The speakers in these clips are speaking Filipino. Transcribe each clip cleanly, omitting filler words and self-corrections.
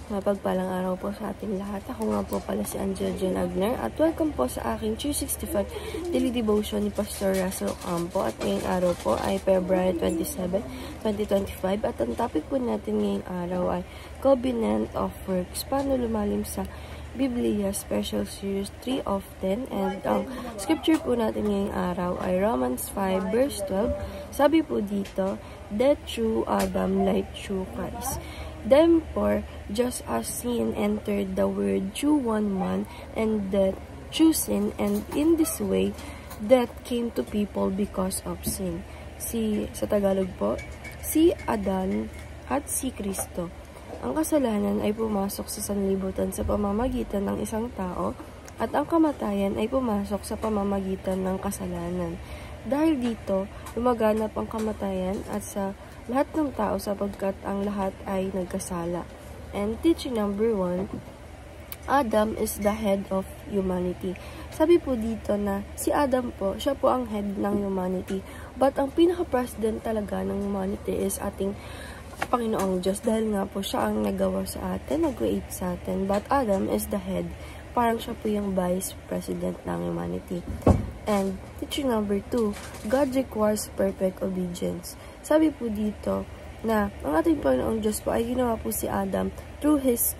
Mapagpalang araw po sa ating lahat. Ako nga po pala si Angel Jen Agner at welcome po sa aking 365 Daily Devotion ni Pastor Russell Ocampo. At ngayong araw po ay February 27, 2025 at ang topic po natin ngayong araw ay Covenant of Works. Paano lumalim sa Biblia Special Series 3 of 10, and ang scripture po natin ngayong araw ay Romans 5 verse 12. Sabi po dito, that through Adam like through Christ. Therefore, just as sin entered the world through one man, and death through sin, and in this way, death came to people because of sin. Sa Tagalog po, si Adan at si Kristo. Ang kasalanan ay pumasok sa sanlibutan sa pamamagitan ng isang tao, at ang kamatayan ay pumasok sa pamamagitan ng kasalanan. Dahil dito, lumaganap ang kamatayan at sa lahat ng tao sapagkat ang lahat ay nagkasala. And teaching number 1, Adam is the head of humanity. Sabi po dito na si Adam po, siya po ang head ng humanity. But ang pinaka-president talaga ng humanity is ating Panginoong Diyos. Dahil nga po siya ang nagawa sa atin, nag-create sa atin. But Adam is the head. Parang siya po yung vice president ng humanity. And teaching number 2, God requires perfect obedience. Sabi po dito na ang ating Panginoong Diyos po ay ginawa po si Adam through His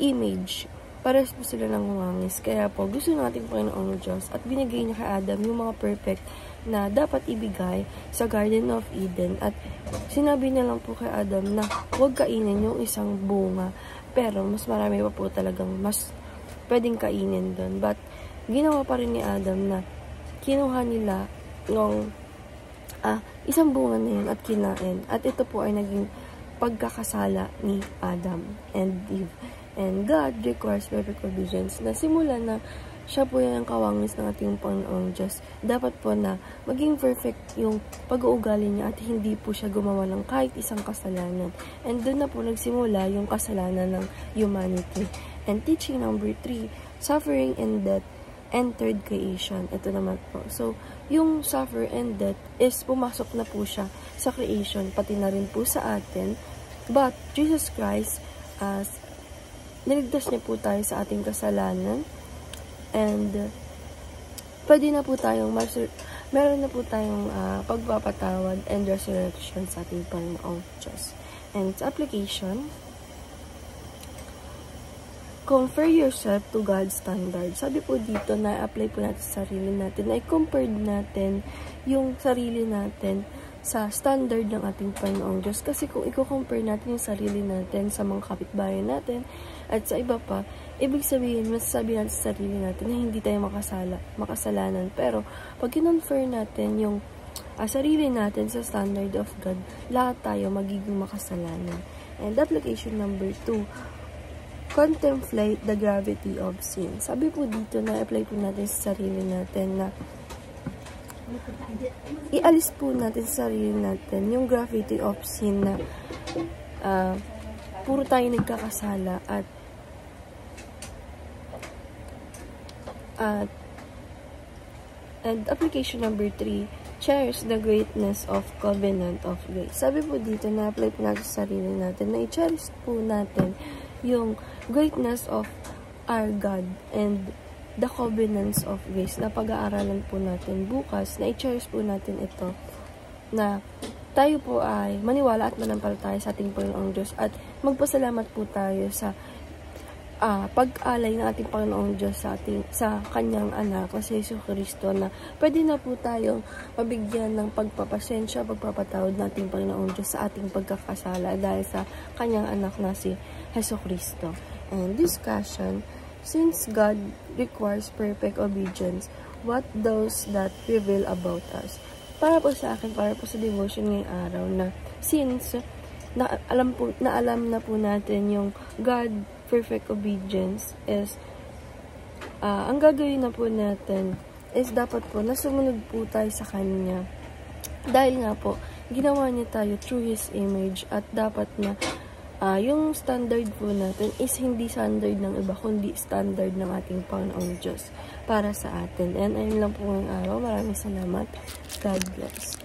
image. Pares po sila ng humangis. Kaya po gusto ng ating Panginoong Diyos at binigay niya kay Adam yung mga perfect na dapat ibigay sa Garden of Eden. At sinabi niya lang po kay Adam na huwag kainin yung isang bunga. Pero mas marami pa po talagang mas pwedeng kainin doon. But ginawa pa rin ni Adam na kinuha nila ng isang bunga na yun at kinain. At ito po ay naging pagkakasala ni Adam and Eve. And God requires perfect obedience na simula na siya po yan ang kawangis ng ating Panginoong Diyos. Dapat po na maging perfect yung pag-uugali niya at hindi po siya gumawa ng kahit isang kasalanan. And doon na po nagsimula yung kasalanan ng humanity. And teaching number 3, suffering and death entered creation. Ito naman po. So, yung suffer and death is pumasok na po siya sa creation, pati na rin po sa atin. But, Jesus Christ, niligtas niya po tayo sa ating kasalanan. And, pwede na po tayong, meron na po tayong pagpapatawad and resurrection sa ating Panginoong Diyos. And sa application, compare yourself to God's standard. Sabi po dito na apply po natin sa sarili natin, na i-compare natin yung sarili natin sa standard ng ating Panginoong Diyos. Kasi kung i-compare natin yung sarili natin sa mga kapitbahay natin at sa iba pa, ibig sabihin, masasabi natin sa sarili natin na hindi tayo makasalanan. Pero pag kinonfer natin yung sarili natin sa standard of God, lahat tayo magiging makasalanan. And application number 2, contemplate the gravity of sin. Sabi po dito na apply po natin sa sarili natin na ialis po natin sa sarili natin yung gravity of sin na puro tayo nagkakasala and application number 3, cherish the greatness of covenant of grace. Sabi po dito na apply po natin sa sarili natin na i-cherish po natin yung greatness of our God and the covenants of grace na pag-aaralan po natin bukas, na i-cherish po natin ito, na tayo po ay maniwala at manampalataya sa ating Panginoong Diyos at magpasalamat po tayo sa pag-alay ng ating Panginoong Diyos sa kanyang anak na si Jesucristo, na pwede na po tayong mabigyan ng pagpapasensya, pagpapatawad ng ating Panginoong Diyos sa ating pagkakasala dahil sa kanyang anak na si Jesucristo. And discussion, since God requires perfect obedience, what does that reveal about us? Para po sa akin, para po sa devotion ngayong araw, na since alam na po natin yung God perfect obedience is ang gagawin na po natin is dapat po na sumunod po tayo sa Kanya. Dahil nga po, ginawa niya tayo through His image at dapat na yung standard po natin is hindi standard ng iba, kundi standard ng ating Panginoong Diyos para sa atin. And ayun lang po ngayong araw. Maraming salamat. God bless.